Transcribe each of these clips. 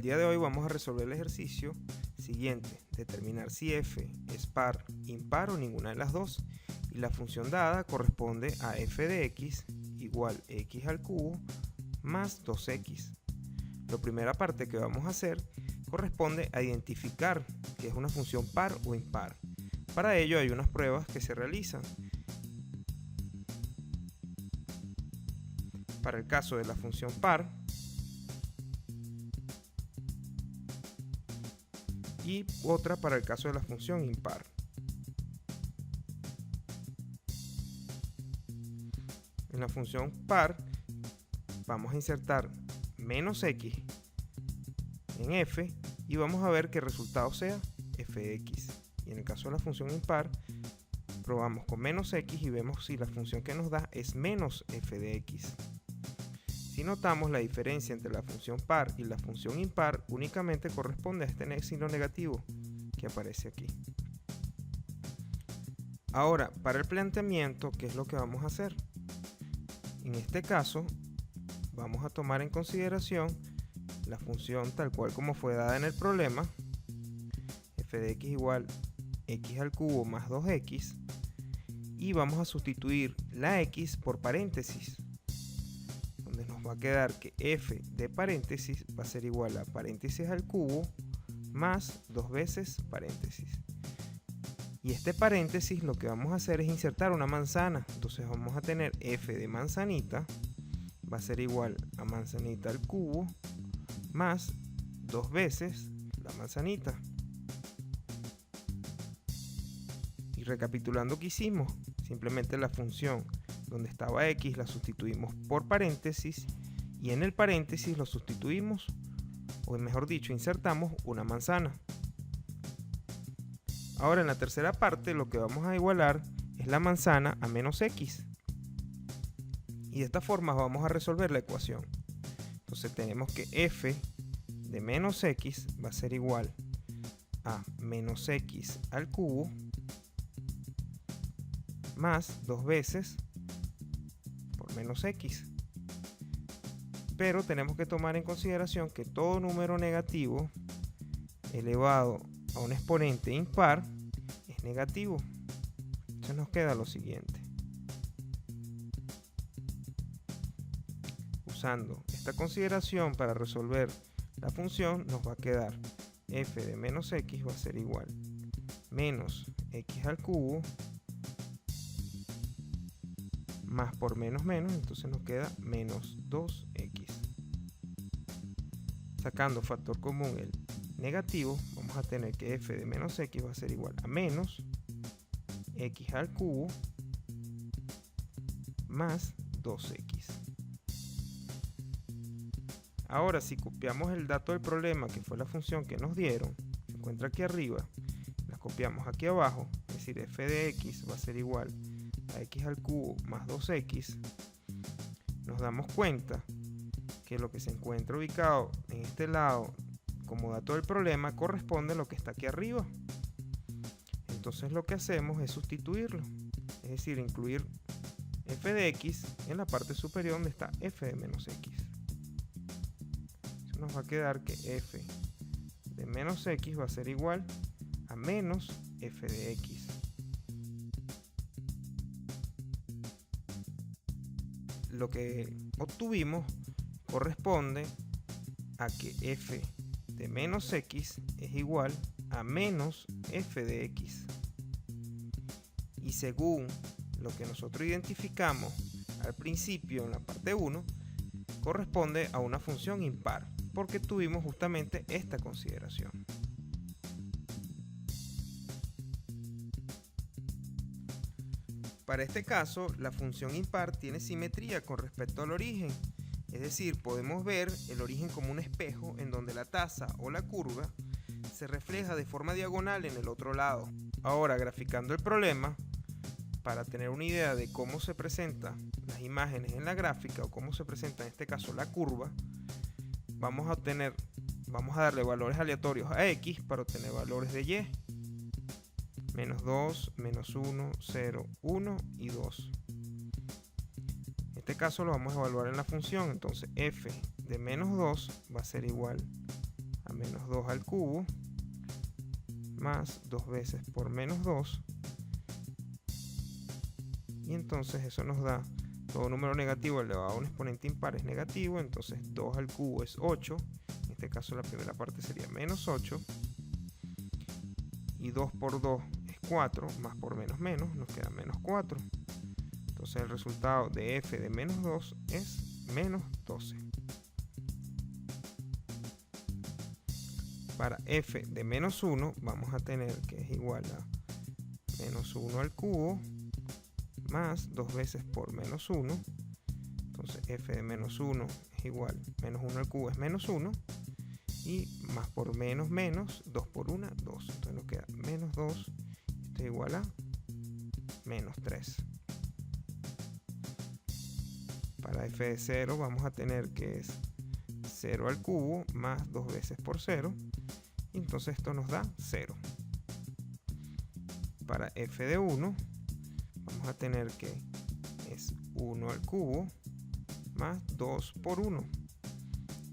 día de hoy vamos a resolver el ejercicio siguiente: determinar si f es par, impar o ninguna de las dos, y la función dada corresponde a f de x igual x al cubo más 2x. La primera parte que vamos a hacer corresponde a identificar que es una función par o impar. Para ello hay unas pruebas que se realizan. Para el caso de la función par y otra para el caso de la función impar. En la función par vamos a insertar menos x en f y vamos a ver que el resultado sea f de x. Y en el caso de la función impar probamos con menos x y vemos si la función que nos da es menos f de x. Si notamos, la diferencia entre la función par y la función impar únicamente corresponde a este signo negativo que aparece aquí. Ahora, para el planteamiento, ¿qué es lo que vamos a hacer? En este caso, vamos a tomar en consideración la función tal cual como fue dada en el problema, f de x igual x al cubo más 2x, y vamos a sustituir la x por paréntesis, donde nos va a quedar que f de paréntesis va a ser igual a paréntesis al cubo más 2 veces paréntesis. Y este paréntesis lo que vamos a hacer es insertar una manzana. Entonces vamos a tener f de manzanita va a ser igual a manzanita al cubo más 2 veces la manzanita. Y recapitulando qué hicimos, simplemente la función donde estaba x la sustituimos por paréntesis y en el paréntesis lo sustituimos, o mejor dicho, insertamos una manzana. Ahora en la tercera parte lo que vamos a igualar es la manzana a menos x. Y de esta forma vamos a resolver la ecuación. Entonces tenemos que f de menos x va a ser igual a menos x al cubo más 2 veces por menos x. Pero tenemos que tomar en consideración que todo número negativo elevado a un exponente impar es negativo. Entonces nos queda lo siguiente. Usando esta consideración para resolver la función, nos va a quedar f de menos x va a ser igual menos x al cubo más por menos menos, entonces nos queda menos 2x. Sacando factor común el negativo, vamos a tener que f de menos x va a ser igual a menos x al cubo más 2x. Ahora, si copiamos el dato del problema, que fue la función que nos dieron, se encuentra aquí arriba, la copiamos aquí abajo, es decir, f de x va a ser igual a x al cubo más 2x, nos damos cuenta que lo que se encuentra ubicado en este lado como dato del problema corresponde a lo que está aquí arriba. Entonces lo que hacemos es sustituirlo, es decir, incluir f de x en la parte superior donde está f de menos x. Eso nos va a quedar que f de menos x va a ser igual a menos f de x. Lo que obtuvimos corresponde a que f de menos x es igual a menos f de x. Y según lo que nosotros identificamos al principio en la parte 1, corresponde a una función impar, porque tuvimos justamente esta consideración. Para este caso, la función impar tiene simetría con respecto al origen, es decir, podemos ver el origen como un espejo en donde la tasa o la curva se refleja de forma diagonal en el otro lado. Ahora, graficando el problema, para tener una idea de cómo se presentan las imágenes en la gráfica o cómo se presenta en este caso la curva, vamos a darle valores aleatorios a x para obtener valores de y. Menos 2, menos 1, 0, 1 y 2. En este caso lo vamos a evaluar en la función, entonces f de menos 2 va a ser igual menos 2 al cubo más 2 veces por menos 2, y entonces eso nos da todo número negativo elevado a un exponente impar es negativo, entonces 2 al cubo es 8, en este caso la primera parte sería menos 8, y 2 por 2 es 4, más por menos menos, nos queda menos 4. Entonces el resultado de f de menos 2 es menos 12. Para f de menos 1 vamos a tener que es igual a menos 1 al cubo más 2 veces por menos 1. Entonces f de menos 1 es igual, menos 1 al cubo es menos 1, y más por menos menos, 2 por 1, 2. Entonces nos queda menos 2, esto es igual a menos 3. Para f de 0 vamos a tener que es 0 al cubo más 2 veces por 0, y entonces esto nos da 0. Para f de 1 vamos a tener que es 1 al cubo más 2 por 1,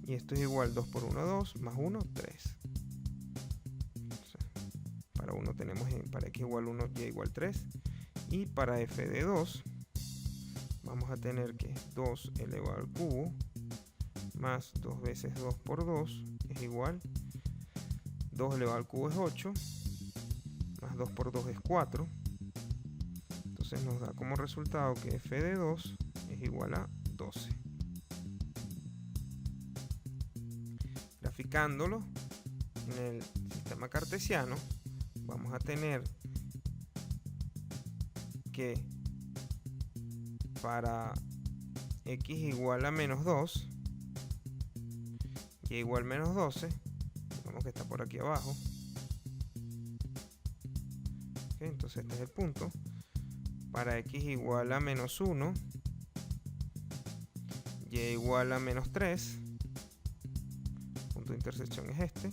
y esto es igual 2 por 1, 2, más 1, 3. Entonces, para 1 tenemos para x igual 1, y igual 3, y para f de 2 vamos a tener que 2 elevado al cubo más 2 veces 2 por 2 es igual 2 elevado al cubo es 8, más 2 por 2 es 4. Entonces nos da como resultado que f de 2 es igual a 12. Graficándolo en el sistema cartesiano, vamos a tener que para x igual a menos 2, y igual menos 12, digamos que está por aquí abajo. ¿Okay? Entonces este es el punto. Para x igual a menos 1, y igual a menos 3, punto de intersección es este.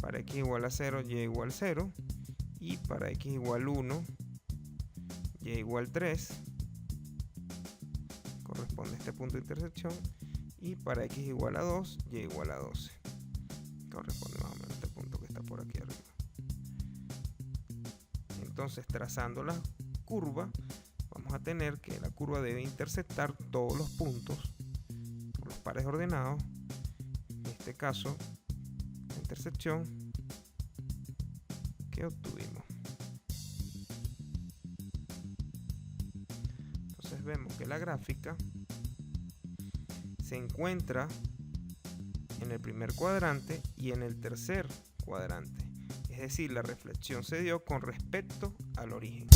Para x igual a 0, y igual 0, y para x igual 1, y igual 3, corresponde a este punto de intersección, y para x igual a 2, y igual a 12, corresponde más o menos a este punto que está por aquí arriba. Entonces, trazando la curva, vamos a tener que la curva debe intersectar todos los puntos por los pares ordenados. En este caso, la intersección que obtuvimos. Entonces vemos que la gráfica se encuentra en el primer cuadrante y en el tercer cuadrante. Es decir, la reflexión se dio con respecto al origen.